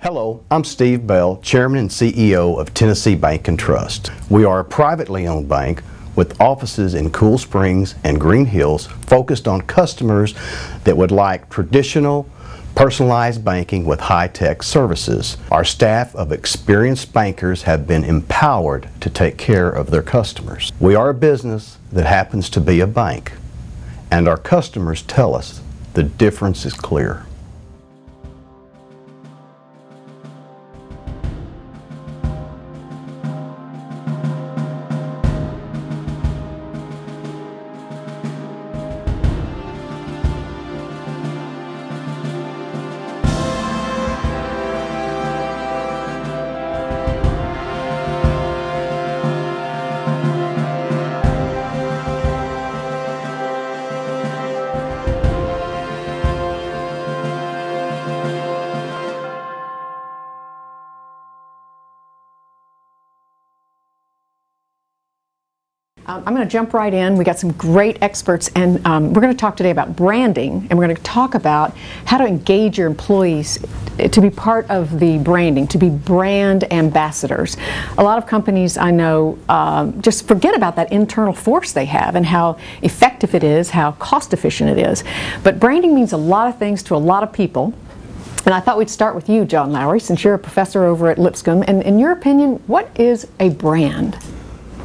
Hello, I'm Steve Bell, Chairman and CEO of Tennessee Bank and Trust. We are a privately owned bank with offices in Cool Springs and Green Hills focused on customers that would like traditional, personalized banking with high-tech services. Our staff of experienced bankers have been empowered to take care of their customers. We are a business that happens to be a bank, and our customers tell us the difference is clear. I'm going to jump right in. We got some great experts, and we're going to talk today about branding, and we're going to talk about how to engage your employees to be part of the branding, to be brand ambassadors. A lot of companies I know just forget about that internal force they have and how effective it is, how cost efficient it is. But branding means a lot of things to a lot of people. And I thought we'd start with you, John Lowry, since you're a professor over at Lipscomb. And in your opinion, what is a brand?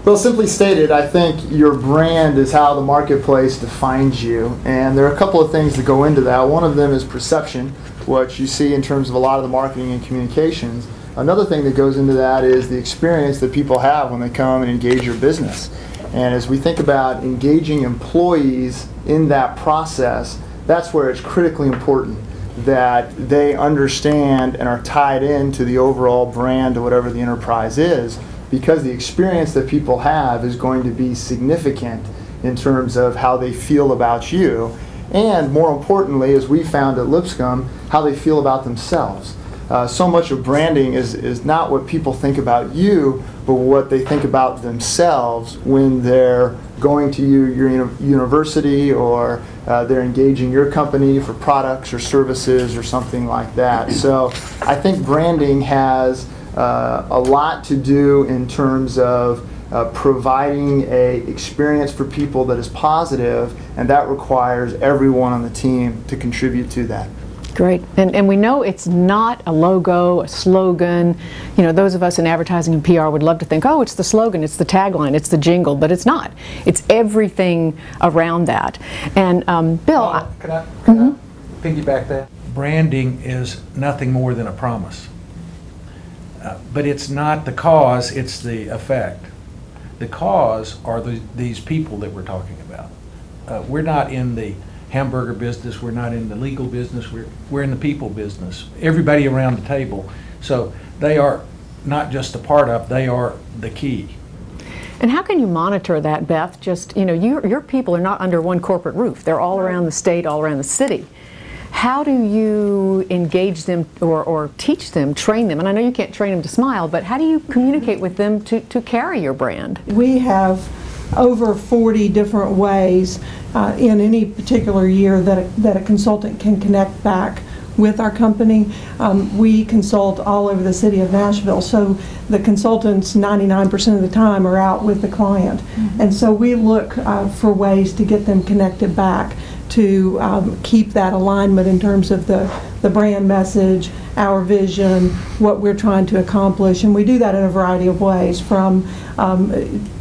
Well, simply stated, I think your brand is how the marketplace defines you. And there are a couple of things that go into that. One of them is perception, what you see in terms of a lot of the marketing and communications. Another thing that goes into that is the experience that people have when they come and engage your business. And as we think about engaging employees in that process, that's where it's critically important that they understand and are tied into the overall brand of whatever the enterprise is, because the experience that people have is going to be significant in terms of how they feel about you, and more importantly, as we found at Lipscomb, how they feel about themselves. So much of branding is not what people think about you, but what they think about themselves when they're going to your university, or they're engaging your company for products or services or something like that. So I think branding has a lot to do in terms of providing a experience for people that is positive, and that requires everyone on the team to contribute to that. Great. And we know it's not a logo, a slogan. You know, those of us in advertising and PR would love to think, oh, it's the slogan, it's the tagline, it's the jingle, but it's not. It's everything around that. And Bill, can I piggyback that? Branding is nothing more than a promise. But it's not the cause, it's the effect. The cause are these people that we're talking about. We're not in the hamburger business, we're not in the legal business, we're in the people business. Everybody around the table. So they are not just a part of, they are the key. And how can you monitor that, Beth? Just, you know, your people are not under one corporate roof. They're all around the state, all around the city. How do you engage them or teach them, train them? And I know you can't train them to smile, but how do you communicate with them to carry your brand? We have over 40 different ways in any particular year that a consultant can connect back with our company. We consult all over the city of Nashville, so the consultants 99% of the time are out with the client. And so we look for ways to get them connected back, to keep that alignment in terms of the brand message, our vision, what we're trying to accomplish. And we do that in a variety of ways, from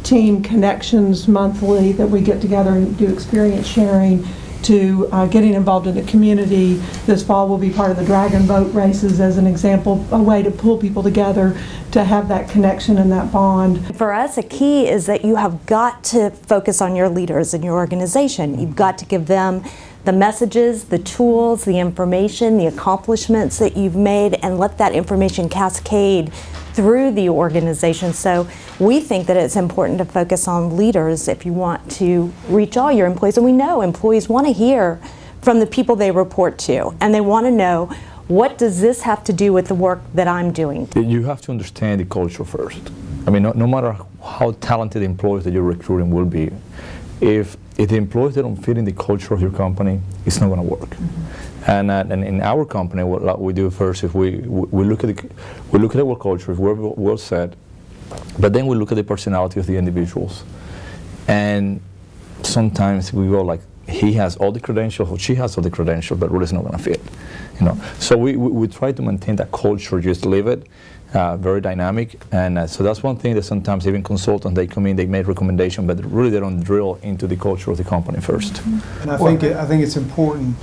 team connections monthly that we get together and do experience sharing, to getting involved in the community. This fall we'll be part of the Dragon Boat races as an example, a way to pull people together to have that connection and that bond. For us, a key is that you have got to focus on your leaders in your organization. You've got to give them the messages, the tools, the information, the accomplishments that you've made, and let that information cascade through the organization. So we think that it's important to focus on leaders if you want to reach all your employees. And we know employees want to hear from the people they report to, and they want to know, what does this have to do with the work that I'm doing? You have to understand the culture first. I mean, no matter how talented employees that you're recruiting will be, if if the employees they don't fit in the culture of your company, it's not going to work. And in our company, what we do first is we look at our culture, if we're well set, but then we look at the personality of the individuals. And sometimes we go like, he has all the credentials, or she has all the credentials, but really it's not going to fit. So we try to maintain that culture, just live it, very dynamic, and so that's one thing that sometimes even consultants, they come in, they make recommendations, but really they don't drill into the culture of the company first. And I think it's important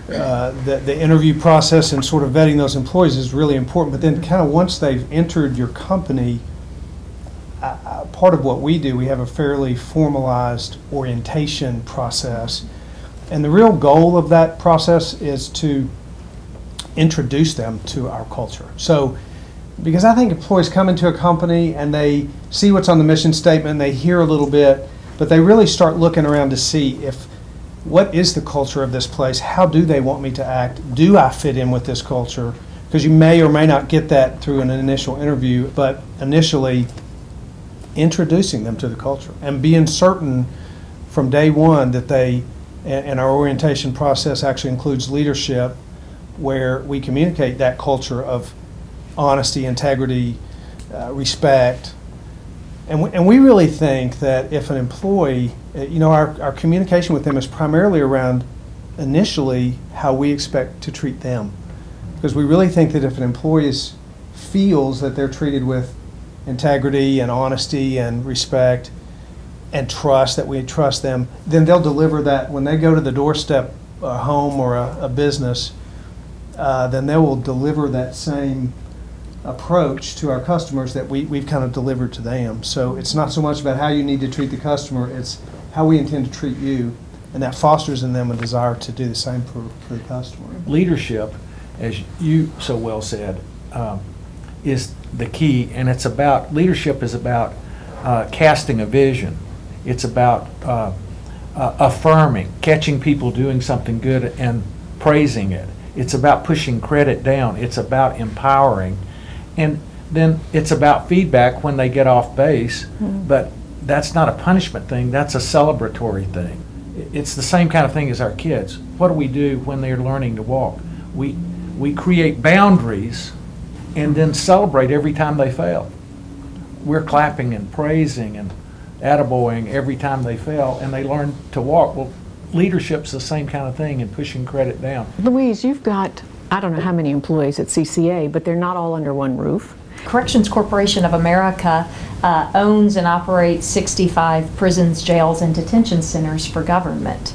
that the interview process and sort of vetting those employees is really important, but then kind of once they've entered your company, part of what we do, we have a fairly formalized orientation process, and the real goal of that process is to introduce them to our culture. So, because I think employees come into a company and they see what's on the mission statement, they hear a little bit, but they really start looking around to see what is the culture of this place? How do they want me to act? Do I fit in with this culture? Because you may or may not get that through an initial interview, but initially introducing them to the culture and being certain from day one that and our orientation process actually includes leadership, where we communicate that culture of honesty, integrity, respect. And we really think that if an employee, our communication with them is primarily around initially how we expect to treat them. Because we really think that if an employee feels that they're treated with integrity and honesty and respect and trust, that we trust them, then they'll deliver that when they go to the doorstep, a home or a business, then they will deliver that same approach to our customers that we've kind of delivered to them. So it's not so much about how you need to treat the customer, it's how we intend to treat you, and that fosters in them a desire to do the same for the customer. Leadership, as you so well said, is the key, and leadership is about casting a vision. It's about affirming, catching people doing something good and praising it. It's about pushing credit down. It's about empowering. And then it's about feedback when they get off base, but that's not a punishment thing, that's a celebratory thing. It's the same kind of thing as our kids. What do we do when they're learning to walk? We create boundaries and then celebrate every time they fail. We're clapping and praising and attaboying every time they fail and they learn to walk. Well, leadership's the same kind of thing and pushing credit down. Louise, you've got, I don't know how many employees at CCA, but they're not all under one roof. Corrections Corporation of America owns and operates 65 prisons, jails, and detention centers for government.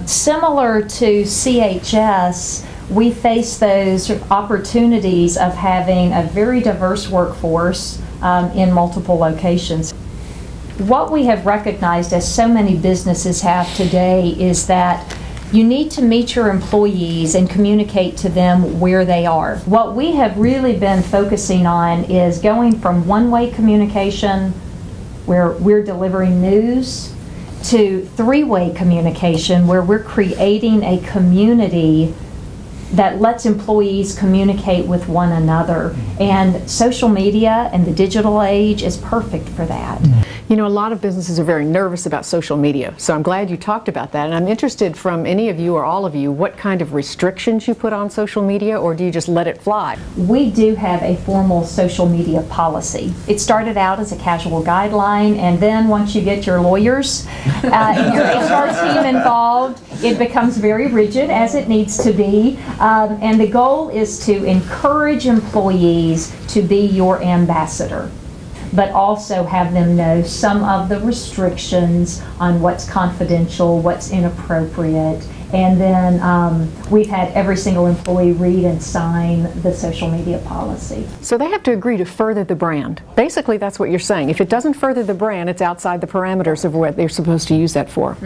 Similar to CHS, we face those opportunities of having a very diverse workforce in multiple locations. What we have recognized, as so many businesses have today, is that you need to meet your employees and communicate to them where they are. What we have really been focusing on is going from one-way communication, where we're delivering news, to three-way communication, where we're creating a community that lets employees communicate with one another. And social media and the digital age is perfect for that. You know, a lot of businesses are very nervous about social media, so I'm glad you talked about that. And I'm interested from any of you or all of you, what kind of restrictions you put on social media, or do you just let it fly? We do have a formal social media policy. It started out as a casual guideline, and then once you get your lawyers and your HR team involved, it becomes very rigid, as it needs to be. And the goal is to encourage employees to be your ambassador, but also have them know some of the restrictions on what's confidential, what's inappropriate. And then we've had every single employee read and sign the social media policy. So they have to agree to further the brand. Basically, that's what you're saying. If it doesn't further the brand, it's outside the parameters of what they're supposed to use that for.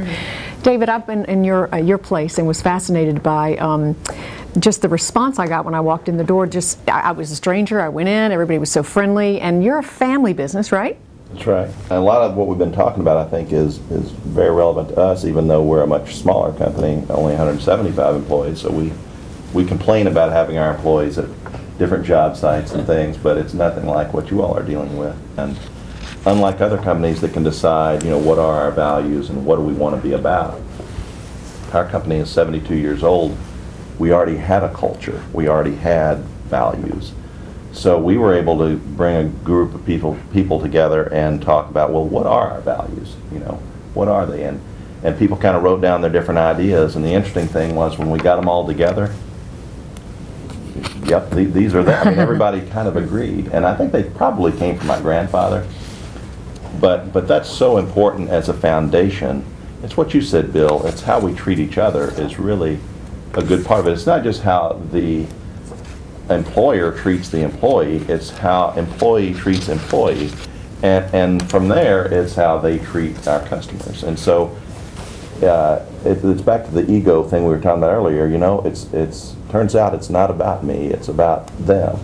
David, I've been in your place and was fascinated by just the response I got when I walked in the door. I was a stranger, I went in, everybody was so friendly, and you're a family business, right? That's right. And a lot of what we've been talking about, I think, is very relevant to us, even though we're a much smaller company, only 175 employees. So we complain about having our employees at different job sites and things, but it's nothing like what you all are dealing with. And unlike other companies that can decide, what are our values and what do we want to be about. Our company is 72 years old. We already had a culture. We already had values. So we were able to bring a group of people together and talk about, well, what are our values? What are they? And people kind of wrote down their different ideas. And the interesting thing was when we got them all together, yep, these are them. I mean, everybody kind of agreed. And I think they probably came from my grandfather. But that's so important as a foundation. It's what you said, Bill. It's how we treat each other is really a good part of it. It's not just how the employer treats the employee, it's how employee treats employee. And from there, it's how they treat our customers. And so it's back to the ego thing we were talking about earlier. It's turns out it's not about me, it's about them,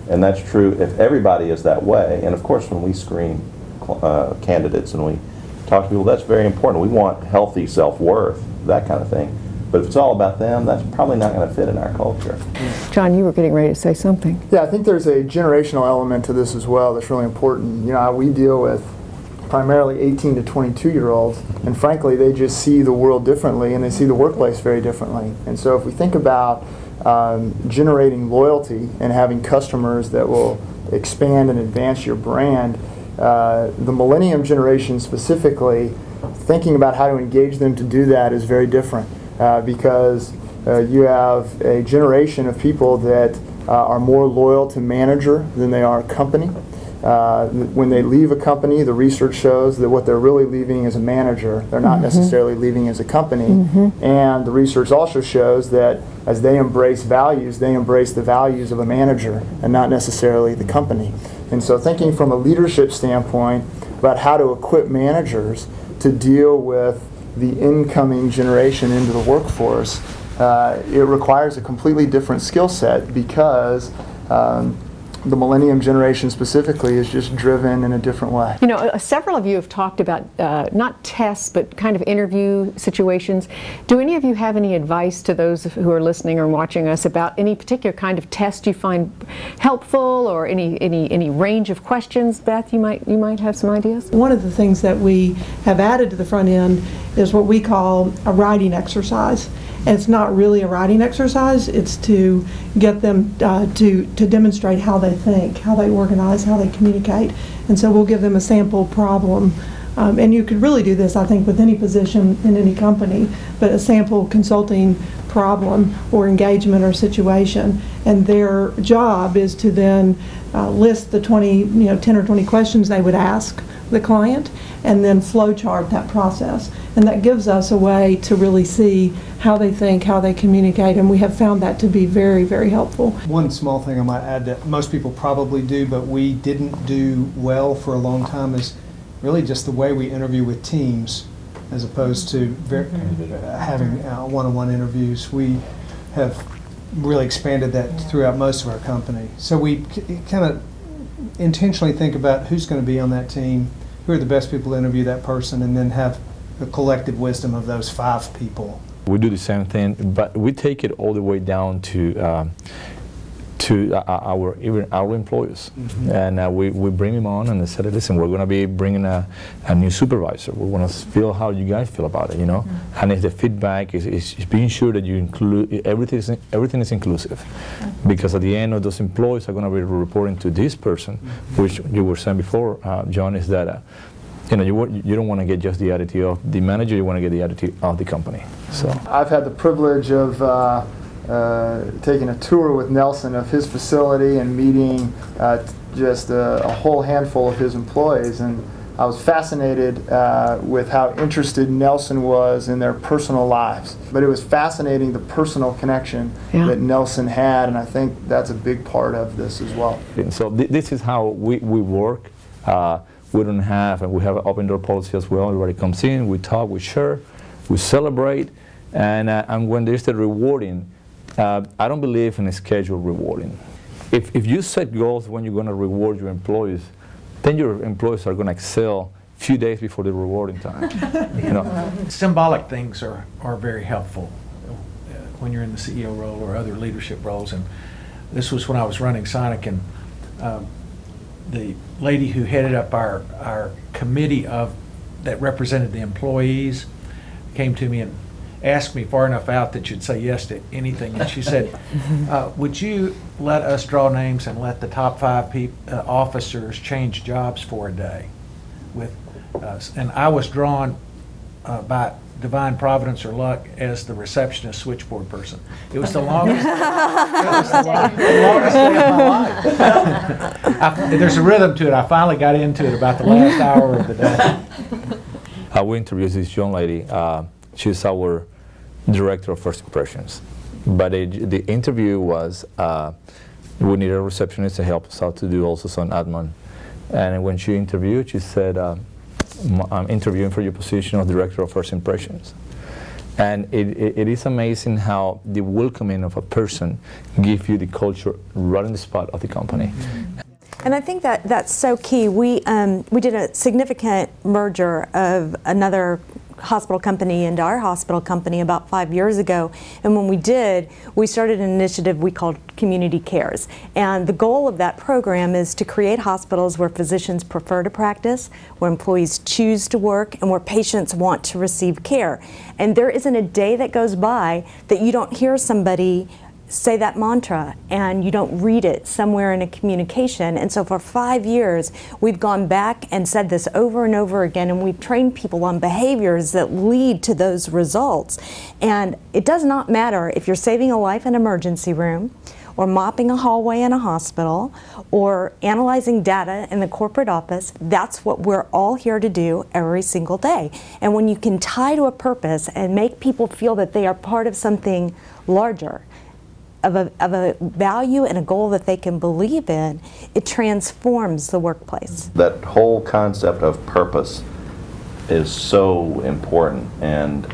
And that's true if everybody is that way. And of course, when we screen candidates and we talk to people, that's very important. We want healthy self-worth, that kind of thing. But if it's all about them, that's probably not going to fit in our culture. John, you were getting ready to say something. Yeah, I think there's a generational element to this as well that's really important. We deal with primarily 18 to 22-year-olds, and frankly, they just see the world differently and they see the workplace very differently. And so if we think about generating loyalty and having customers that will expand and advance your brand, the millennium generation specifically, thinking about how to engage them to do that is very different. Because you have a generation of people that are more loyal to manager than they are company. When they leave a company, the research shows that what they're really leaving is a manager. They're not necessarily leaving as a company. And the research also shows that as they embrace values, they embrace the values of a manager and not necessarily the company. And so thinking from a leadership standpoint about how to equip managers to deal with the incoming generation into the workforce, it requires a completely different skill set because the millennium generation specifically is just driven in a different way. Several of you have talked about not tests, but kind of interview situations. Do any of you have any advice to those who are listening or watching us about any particular kind of test you find helpful, or any range of questions? Beth, you might have some ideas. One of the things that we have added to the front end is what we call a writing exercise. And it's not really a writing exercise, it's to get them to demonstrate how they think, how they organize, how they communicate. And so we'll give them a sample problem. And you could really do this, I think, with any position in any company, but a sample consulting problem or engagement or situation. And their job is to then list the 10 or 20 questions they would ask the client, and then flow chart that process. And that gives us a way to really see how they think, how they communicate, and we have found that to be very, very helpful. One small thing I might add that most people probably do, but we didn't do well for a long time, is really just the way we interview with teams as opposed to having one-on-one interviews. We have really expanded that throughout most of our company. So we kind of intentionally think about who's going to be on that team, who are the best people to interview that person, and then have the collective wisdom of those 5 people. We do the same thing, but we take it all the way down to our employees, and we bring them on and they said, listen, we're going to be bringing a new supervisor. We want to feel how you guys feel about it, And if the feedback is being sure that you include everything is inclusive, because at the end of those employees are going to be reporting to this person, which you were saying before, John, is that you don't want to get just the attitude of the manager, you want to get the attitude of the company. So I've had the privilege of taking a tour with Nelson of his facility and meeting just a whole handful of his employees, and I was fascinated with how interested Nelson was in their personal lives. But it was fascinating the personal connection that Nelson had, and I think that's a big part of this as well. And so this is how we work. We don't have, and we have an open door policy as well. Everybody comes in, we talk, we share, we celebrate, and when there's the rewarding, I don't believe in a scheduled rewarding. If you set goals when you're going to reward your employees, then your employees are going to excel a few days before the rewarding time. Symbolic things are very helpful when you're in the CEO role or other leadership roles. And this was when I was running Sonic, and the lady who headed up our committee that represented the employees came to me and asked me far enough out that you'd say yes to anything. And she said, would you let us draw names and let the top 5 officers change jobs for a day with us? And I was drawn by divine providence or luck as the receptionist switchboard person. It was the longest, longest day of my life. There's a rhythm to it. I finally got into it about the last hour of the day. We interviewed this young lady. She's our director of first impressions. But the interview was, we needed a receptionist to help us out to do also some admin. And when she interviewed, she said, I'm interviewing for your position of director of first impressions. And it is amazing how the welcoming of a person gives you the culture right on the spot of the company. And I think that that's so key. We did a significant merger of another hospital company into our hospital company about 5 years ago. And when we did, we started an initiative we called Community Cares. And the goal of that program is to create hospitals where physicians prefer to practice, where employees choose to work, and where patients want to receive care. And there isn't a day that goes by that you don't hear somebody say that mantra and you don't read it somewhere in a communication. And so for 5 years, we've gone back and said this over and over again, and we've trained people on behaviors that lead to those results. And it does not matter if you're saving a life in an emergency room, or mopping a hallway in a hospital, or analyzing data in the corporate office. That's what we're all here to do every single day. And when you can tie to a purpose and make people feel that they are part of something larger, of a value and a goal that they can believe in, it transforms the workplace. That whole concept of purpose is so important, and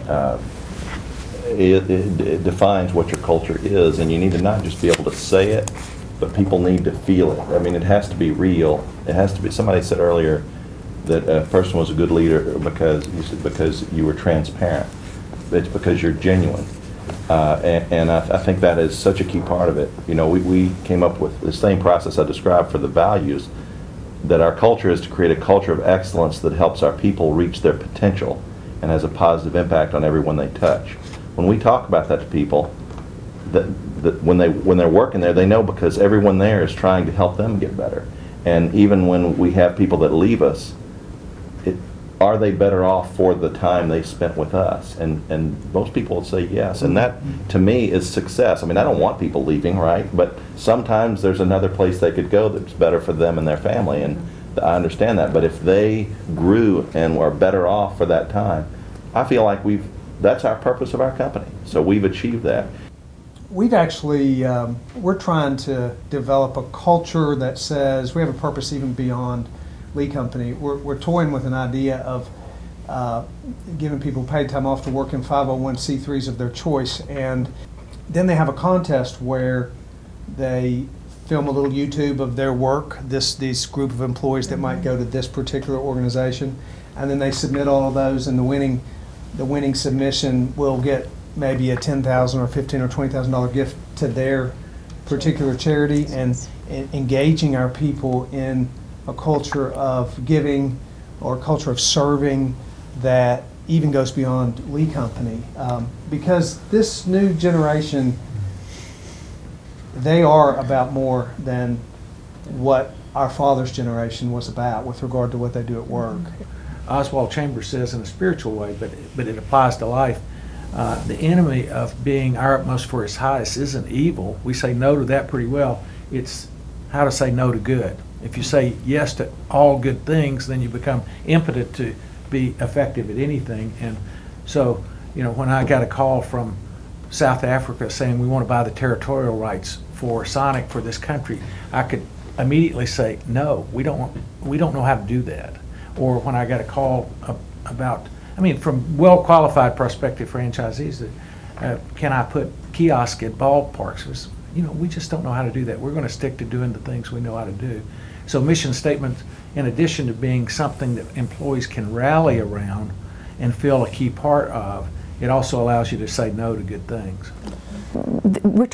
it defines what your culture is, and you need to not just be able to say it, but people need to feel it. I mean, it has to be real. It has to be. Somebody said earlier that a person was a good leader because you were transparent. It's because you're genuine. And I think that is such a key part of it. You know, we came up with the same process I described for the values, that our culture is to create a culture of excellence that helps our people reach their potential and has a positive impact on everyone they touch. When we talk about that to people, that when they're working there, they know because everyone there is trying to help them get better. And even when we have people that leave us, are they better off for the time they spent with us? And most people would say yes. And that, to me, is success. I mean, I don't want people leaving, right? But sometimes there's another place they could go that's better for them and their family, and I understand that. But if they grew and were better off for that time, I feel like that's our purpose of our company. So we've achieved that. We've actually, we're trying to develop a culture that says we have a purpose even beyond Lee Company. We're toying with an idea of giving people paid time off to work in 501c3s of their choice, and then they have a contest where they film a little YouTube of their work, this group of employees that might go to this particular organization, and then they submit all of those, and the winning submission will get maybe a $10,000 or $15,000 or $20,000 gift to their particular charity, and engaging our people in a culture of giving or a culture of serving that even goes beyond Lee Company. Because this new generation, they are about more than what our father's generation was about with regard to what they do at work. Oswald Chambers says in a spiritual way, but it applies to life, the enemy of being our utmost for his highest isn't evil. We say no to that pretty well. It's how to say no to good. If you say yes to all good things, then you become impotent to be effective at anything. And so, you know, when I got a call from South Africa saying we want to buy the territorial rights for Sonic for this country, I could immediately say, no, we don't know how to do that. Or when I got a call about, I mean, from well-qualified prospective franchisees, that can I put kiosk at ballparks? You know, we just don't know how to do that. We're going to stick to doing the things we know how to do. So mission statements, in addition to being something that employees can rally around and feel a key part of, it also allows you to say no to good things.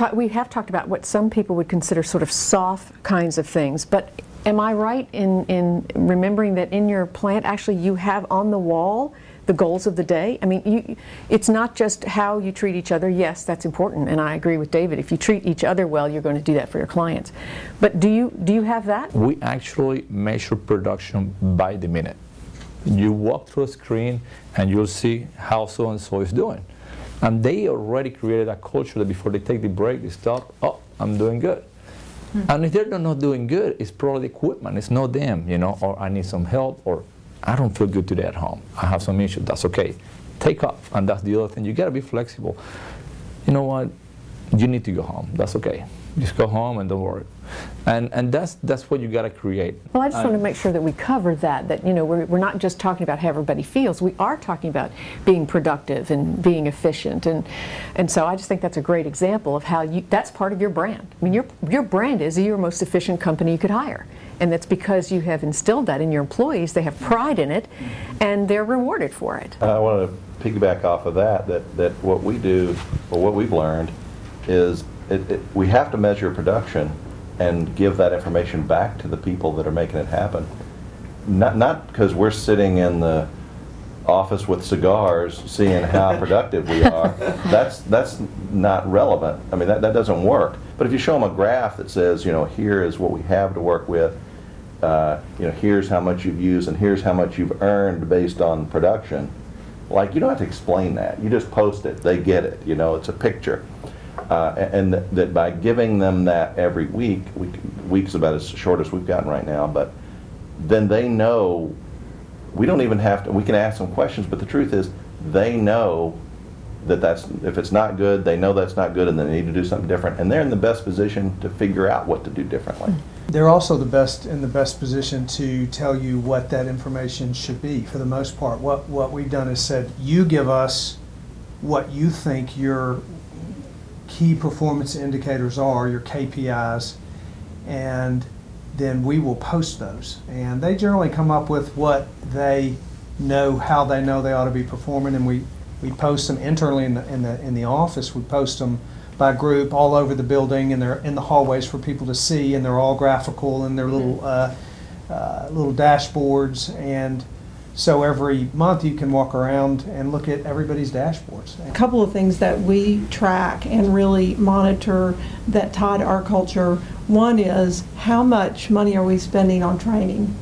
We have talked about what some people would consider sort of soft kinds of things, but Am I right in remembering that in your plant, actually, you have on the wall the goals of the day? I mean, it's not just how you treat each other. Yes, that's important, and I agree with David. If you treat each other well, you're going to do that for your clients. But do you have that? We actually measure production by the minute. You walk through a screen and you'll see how so-and-so is doing. And they already created a culture that before they take the break, they stop, oh, I'm doing good. And if they're not doing good, it's probably the equipment, it's not them, you know, or I need some help, or I don't feel good today at home. I have some issues, that's okay. Take off, and that's the other thing. You gotta be flexible. You know what, you need to go home, that's okay. Just go home and don't worry. And that's what you got to create. Well, I just want to make sure that we cover that, you know, we're not just talking about how everybody feels. We are talking about being productive and being efficient. And so I just think that's a great example of how that's part of your brand. I mean, your brand is your most efficient company you could hire. And that's because you have instilled that in your employees. They have pride in it, and they're rewarded for it. I want to piggyback off of that what we do, or what we've learned, is we have to measure production and give that information back to the people that are making it happen. Not because we're sitting in the office with cigars seeing how productive we are. That's not relevant. I mean, that doesn't work. But if you show them a graph that says, you know, here is what we have to work with, you know, here's how much you've used and here's how much you've earned based on production, like, you don't have to explain that. You just post it. They get it. You know, it's a picture. And that by giving them that every week, week's about as short as we've gotten right now, but then they know, we don't even have to, we can ask them questions, but the truth is, they know that if it's not good, they know that's not good and they need to do something different, and they're in the best position to figure out what to do differently. They're also in the best position to tell you what that information should be, for the most part. What we've done is said, you give us what you think your key performance indicators are, your KPIs, and then we will post those. And they generally come up with what they know, how they know they ought to be performing, and we post them internally in the office. We post them by group all over the building, and they're in the hallways for people to see, and they're all graphical, and they're little little dashboards. And so every month you can walk around and look at everybody's dashboards. A couple of things that we track and really monitor that tie to our culture. One is, how much money are we spending on training?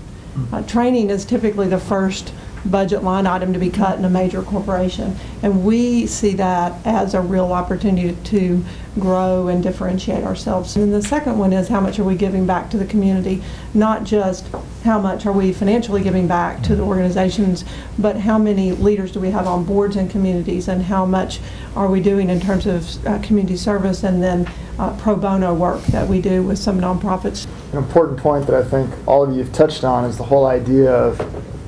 Training is typically the first budget line item to be cut in a major corporation, and we see that as a real opportunity to grow and differentiate ourselves. And the second one is, how much are we giving back to the community? Not just how much are we financially giving back to the organizations, but how many leaders do we have on boards and communities, and how much are we doing in terms of community service, and then pro bono work that we do with some nonprofits. An important point that I think all of you have touched on is the whole idea of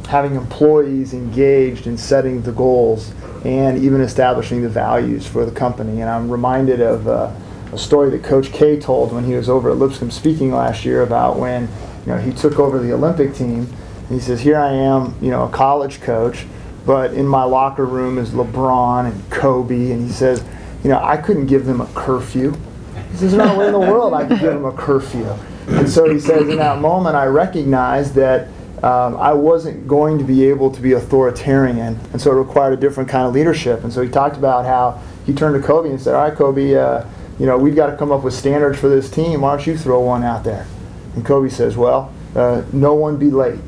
having employees engaged in setting the goals and even establishing the values for the company. And I'm reminded of a story that Coach K told when he was over at Lipscomb speaking last year about when, you know, he took over the Olympic team. And he says, here I am, you know, a college coach, but in my locker room is LeBron and Kobe. And he says, you know, I couldn't give them a curfew. He says, no way in the world I could give them a curfew. And so he says, in that moment I recognized that I wasn't going to be able to be authoritarian, and so it required a different kind of leadership. And so he talked about how he turned to Kobe and said, all right, Kobe, you know, we've got to come up with standards for this team. Why don't you throw one out there? And Kobe says, well, no one be late.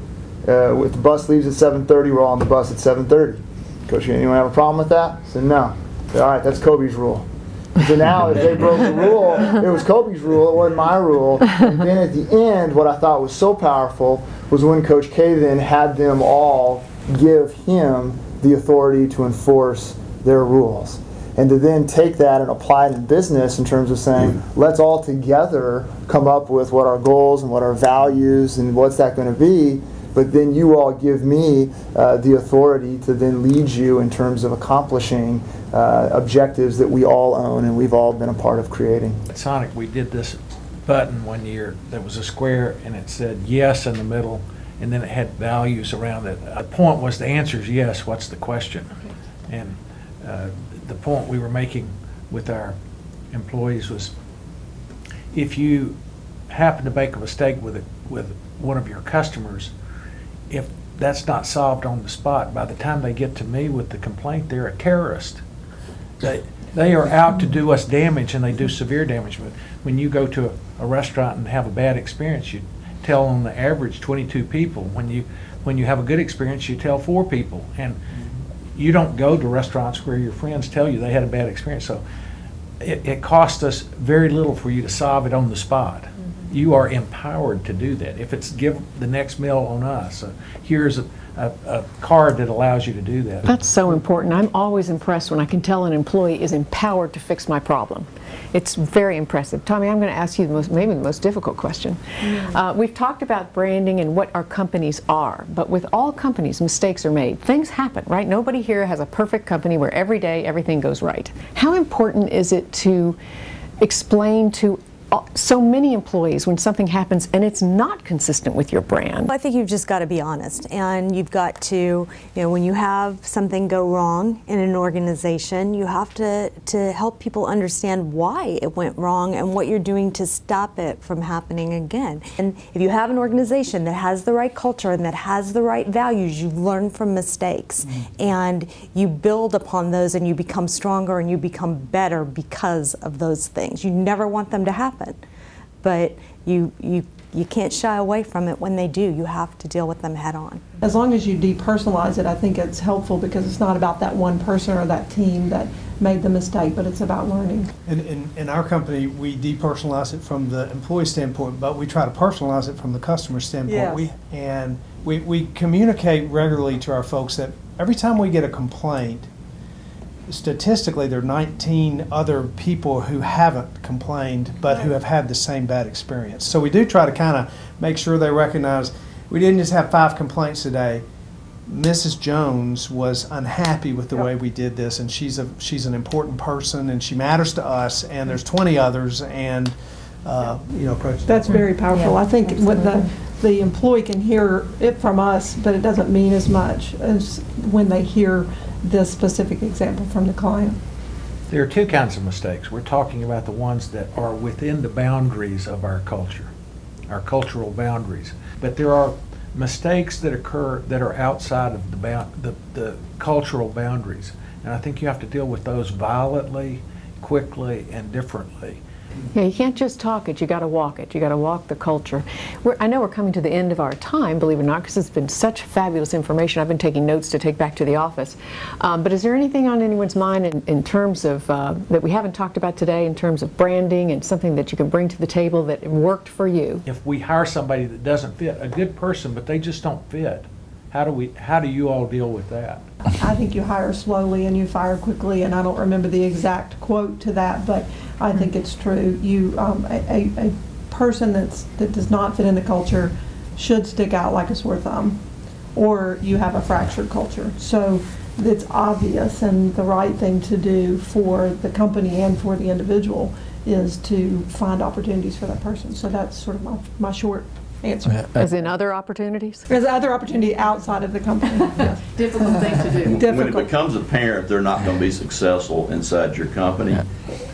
If the bus leaves at 7:30, we're all on the bus at 7:30. Coach, anyone have a problem with that? I said, no. I said, all right, that's Kobe's rule. So now if they broke the rule, it was Kobe's rule, it wasn't my rule. And then at the end, what I thought was so powerful was when Coach K then had them all give him the authority to enforce their rules. And to then take that and apply it in business in terms of saying, let's all together come up with what our goals and what our values and what's that going to be, but then you all give me the authority to then lead you in terms of accomplishing objectives that we all own and we've all been a part of creating. At Sonic, we did this button one year that was a square, and it said yes in the middle, and then it had values around it. The point was, the answer is yes, what's the question? And the point we were making with our employees was, if you happen to make a mistake with a with one of your customers, if that's not solved on the spot, by the time they get to me with the complaint, they're a terrorist. They are out to do us damage, and they do severe damage. But when you go to a restaurant and have a bad experience, you tell on the average 22 people. When you have a good experience, you tell 4 people. And you don't go to restaurants where your friends tell you they had a bad experience. So it costs us very little for you to solve it on the spot. You are empowered to do that. If it's give the next meal on us, here's a card that allows you to do that. That's so important. I'm always impressed when I can tell an employee is empowered to fix my problem. It's very impressive. Tommy, I'm going to ask you maybe the most difficult question. We've talked about branding and what our companies are, but with all companies, mistakes are made. Things happen, right? Nobody here has a perfect company where every day everything goes right. How important is it to explain to so many employees when something happens and it's not consistent with your brand? I think you've just got to be honest, and you've got to, you know, when you have something go wrong in an organization, you have to help people understand why it went wrong and what you're doing to stop it from happening again. And if you have an organization that has the right culture and that has the right values, you learn from mistakes and you build upon those, and you become stronger and you become better because of those things. You never want them to happen. But you can't shy away from it when they do. You have to deal with them head on. As long as you depersonalize it, I think it's helpful, because it's not about that one person or that team that made the mistake, but it's about learning. In our company, we depersonalize it from the employee standpoint, but we try to personalize it from the customer standpoint. Yes. We communicate regularly to our folks that every time we get a complaint, statistically, there are 19 other people who haven't complained but who have had the same bad experience. So we do try to kind of make sure they recognize we didn't just have 5 complaints today. Mrs. Jones was unhappy with the way we did this, and she's an important person, and she matters to us, and there's 20 others, and approach that. That's very powerful. Yeah, I think what the employee can hear it from us, but it doesn't mean as much as when they hear this specific example from the client. There are 2 kinds of mistakes. We're talking about the ones that are within the boundaries of our culture, our cultural boundaries. But there are mistakes that occur that are outside of the cultural boundaries. And I think you have to deal with those violently, quickly, and differently. Yeah, you can't just talk it, you got to walk it. You got to walk the culture. I know we're coming to the end of our time, believe it or not, because it's been such fabulous information. I've been taking notes to take back to the office. But is there anything on anyone's mind in terms of, that we haven't talked about today, in terms of branding and something that you can bring to the table that worked for you? If we hire somebody that doesn't fit, a good person, but they just don't fit, how do you all deal with that? I think you hire slowly and you fire quickly, and I don't remember the exact quote to that, but I think it's true. A person that does not fit in the culture should stick out like a sore thumb, or you have a fractured culture. So it's obvious, and the right thing to do for the company and for the individual is to find opportunities for that person. So that's sort of my short answer. As in other opportunities? There's other opportunity outside of the company. Yes. Difficult thing to do. Difficult. When it becomes apparent they're not going to be successful inside your company,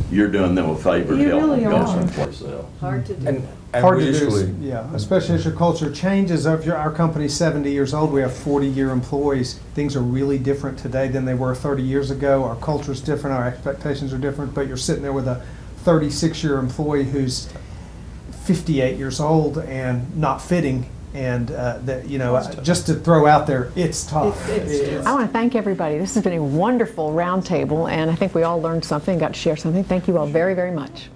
you're doing them a favor to You help really them go are. someplace else. Hard to do. And Hard we to do, usually, yeah, especially as your culture changes. Our company's 70 years old. We have 40-year employees. Things are really different today than they were 30 years ago. Our culture's different. Our expectations are different. But you're sitting there with a 36-year employee who's 58 years old and not fitting, and just to throw out there, it's tough. I want to thank everybody. This has been a wonderful roundtable, and I think we all learned something, got to share something. Thank you all very, very much.